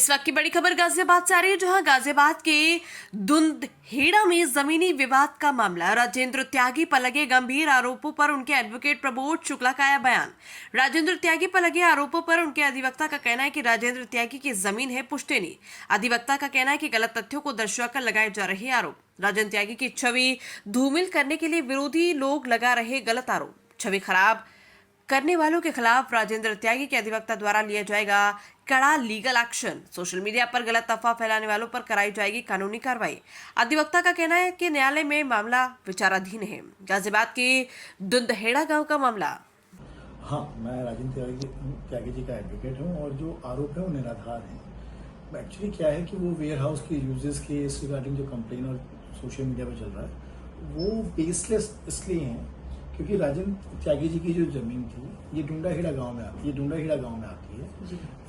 इस वक्त की बड़ी खबर गाजियाबाद से आ रही है, जहां गाजियाबाद के दुंदहेड़ा में जमीनी विवाद का मामला। राजेंद्र त्यागी पर लगे गंभीर आरोपों पर उनके एडवोकेट प्रबोध शुक्ला का आया बयान। राजेंद्र त्यागी पर लगे आरोपों पर उनके अधिवक्ता का कहना है कि राजेंद्र त्यागी की जमीन है पुश्तैनी। अधिवक्ता का कहना है कि गलत तथ्यों को दर्शाकर लगाए जा रहे आरोप। राजेंद्र त्यागी की छवि धूमिल करने के लिए विरोधी लोग लगा रहे गलत आरोप। छवि खराब करने वालों के खिलाफ राजेंद्र त्यागी के अधिवक्ता द्वारा लिया जाएगा कड़ा लीगल एक्शन। सोशल मीडिया पर गलत अफवाह फैलाने वालों पर कराई जाएगी कानूनी कार्रवाई। अधिवक्ता का कहना है कि न्यायालय में मामला विचाराधीन है। गाजियाबाद के दुंदहेड़ा गांव का मामला। हाँ, मैं राजेंद्र त्यागी जी का एडवोकेट हूँ और जो आरोप है वो निराधार है। एक्चुअली क्या है कि वो वेयर हाउस के यूजेस के इस रिगार्डिंग जो कंप्लेन और सोशल मीडिया पे चल रहा है वो बेसलेस इसलिए हैं क्योंकि राजेंद्र त्यागी जी की जो जमीन थी ये डुंडाहेड़ा गांव में आती है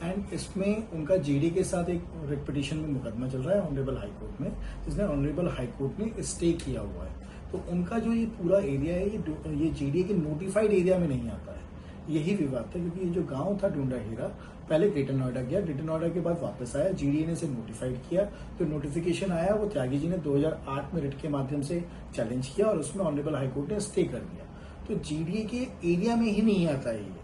एंड इसमें उनका जीडी के साथ एक रिट पिटीशन में मुकदमा चल रहा है ऑनरेबल हाई कोर्ट में, जिसने ऑनरेबल हाई कोर्ट ने स्टे किया हुआ है। तो उनका जो ये पूरा एरिया है ये जीडी के नोटिफाइड एरिया में नहीं आता है। यही विवाद था क्योंकि ये जो गांव था डुंडाहेड़ा पहले ग्रेटर नोएडा गया, ग्रेटर नोएडा के बाद वापस आया, जीडीए ने इसे नोटिफाइड किया। तो नोटिफिकेशन आया वो त्यागी जी ने 2008 में रिट के माध्यम से चैलेंज किया और उसमें ऑनरेबल हाई कोर्ट ने स्टे कर दिया। तो जीडीए के एरिया में ही नहीं आता है ये।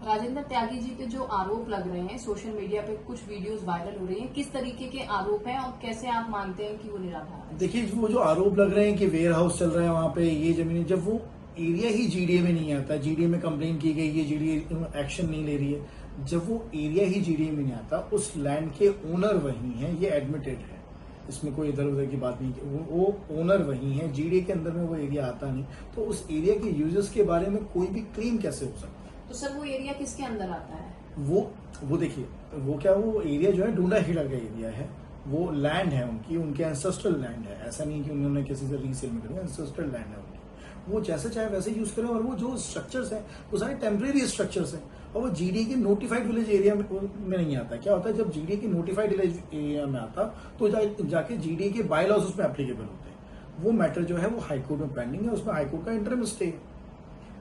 राजेंद्र त्यागी जी पे जो आरोप लग रहे हैं, सोशल मीडिया पे कुछ वीडियोस वायरल हो रही हैं, किस तरीके के आरोप हैं और कैसे आप मानते हैं कि वो निराधार है? देखिए, वो जो आरोप लग रहे हैं कि वेयर हाउस चल रहा है वहां पे ये जमीन, जब वो एरिया ही जीडीए में नहीं आता, जीडीए में कंप्लेन की गई, ये जीडीए एक्शन नहीं ले रही है, जब वो एरिया ही जीडीए में नहीं आता, उस लैंड के ओनर वही है, ये एडमिटेड है, इसमें कोई इधर उधर की बात नहीं। वो ओनर वही है, जीडीए के अंदर में वो एरिया आता नहीं, तो उस एरिया के यूजर्स के बारे में कोई भी क्लेम कैसे हो सकता है? तो सर वो एरिया किसके अंदर आता है? वो देखिए, वो एरिया जो है डुंडाहेड़ा का एरिया है, वो लैंड है उनके एंसेस्ट्रल लैंड है। ऐसा नहीं कि उन्होंने किसी से रीसेल में करी, एंसेस्ट्रल लैंड है उनकी। वो जैसे चाहे वैसे यूज करें और वो जो स्ट्रक्चर्स हैं वो सारे टेम्परेरी स्ट्रक्चर्स हैं और वो जीडीए के नोटिफाइड विलेज एरिया में नहीं आता। क्या होता है, जब जीडीए की नोटिफाइड विलेज एरिया में आता तो जाके जीडीए के बाय लॉज उसमें एप्लीकेबल होते हैं। वो मैटर जो है वो हाईकोर्ट में पेंडिंग है, उसमें हाईकोर्ट का इंटरिम स्टे है।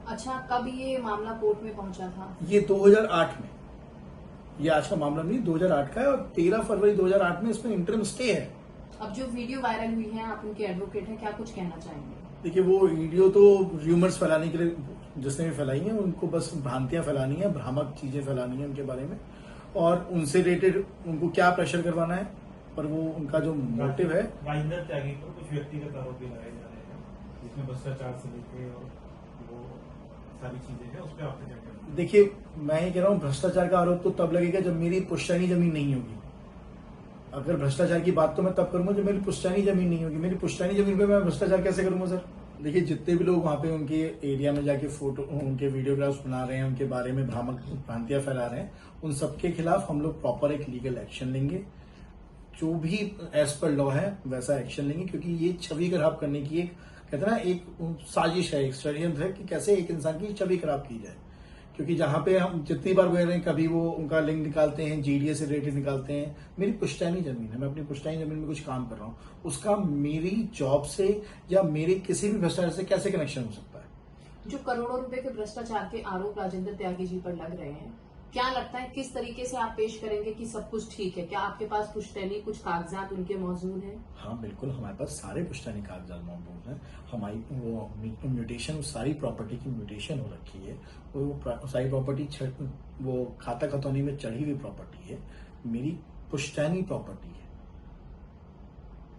अच्छा, कब ये मामला कोर्ट में पहुंचा था? ये 2008 में, ये आज का मामला नहीं, 2008 का है और 13 फरवरी 2008 में इसमें इंटरिम स्टे है। अब जो वीडियो वायरल हुई है, आप उनके एडवोकेट हैं, क्या कुछ कहना चाहेंगे? देखिए, वो वीडियो तो र्यूमर्स फैलाने के लिए जिसने भी फैलाई है, उनको बस भ्रांतियां फैलानी है, भ्रामक चीजें फैलानी है उनके बारे में, और उनसे रिलेटेड उनको क्या प्रेशर करवाना है, पर वो उनका जो मोटिव है। राजेंद्र त्यागी पर कुछ व्यक्तिगत आरोप भी लगाए जा रहे हैं, जिसमें भ्रष्टाचार से लेकर और वो सारी चीजें हैं, उस पर आपका क्या कहना है? देखिए, मैं ये कह रहा हूँ, भ्रष्टाचार का आरोप तो तब लगेगा जब मेरी पुश्तैनी जमीन नहीं होगी। अगर भ्रष्टाचार की बात तो मैं तब करूंगा जब मेरी पुश्तैनी जमीन नहीं होगी। मेरी पुश्तैनी जमीन पे मैं भ्रष्टाचार कैसे करूंगा सर? देखिए, जितने भी लोग वहां पे उनके एरिया में जाके फोटो, उनके वीडियोग्राफ्स बना रहे हैं, उनके बारे में भ्रांतियां फैला रहे हैं, उन सबके खिलाफ हम लोग प्रॉपर एक लीगल एक्शन लेंगे। जो भी एज पर लॉ है वैसा एक्शन लेंगे, क्योंकि ये छवि खराब करने की एक, कहते हैं ना, एक साजिश है, एक षड्यंत्र है कि कैसे एक इंसान की छवि खराब की जाए। क्योंकि जहां पे हम जितनी बार गए रहे हैं, कभी वो उनका लिंक निकालते हैं, जीडीए से रिलेटेड निकालते हैं। मेरी पुश्तैनी जमीन है, मैं अपनी पुश्तैनी जमीन में कुछ काम कर रहा हूँ, उसका मेरी जॉब से या मेरे किसी भी भ्रष्टाचार से कैसे कनेक्शन हो सकता है? जो करोड़ों रुपए के भ्रष्टाचार के आरोप राजेंद्र त्यागी जी पर लग रहे हैं, क्या लगता है किस तरीके से आप पेश करेंगे कि सब कुछ ठीक है? क्या आपके पास पुश्तैनी कुछ कागजात उनके मौजूद हैं? हाँ बिल्कुल, हमारे पास सारे पुश्तैनी कागजात मौजूद हैं। हमारी वो म्यूटेशन, सारी प्रॉपर्टी की म्यूटेशन हो रखी है, वो सारी प्रॉपर्टी वो खाता खतौनी में चढ़ी हुई प्रॉपर्टी है, मेरी पुश्तैनी प्रॉपर्टी है।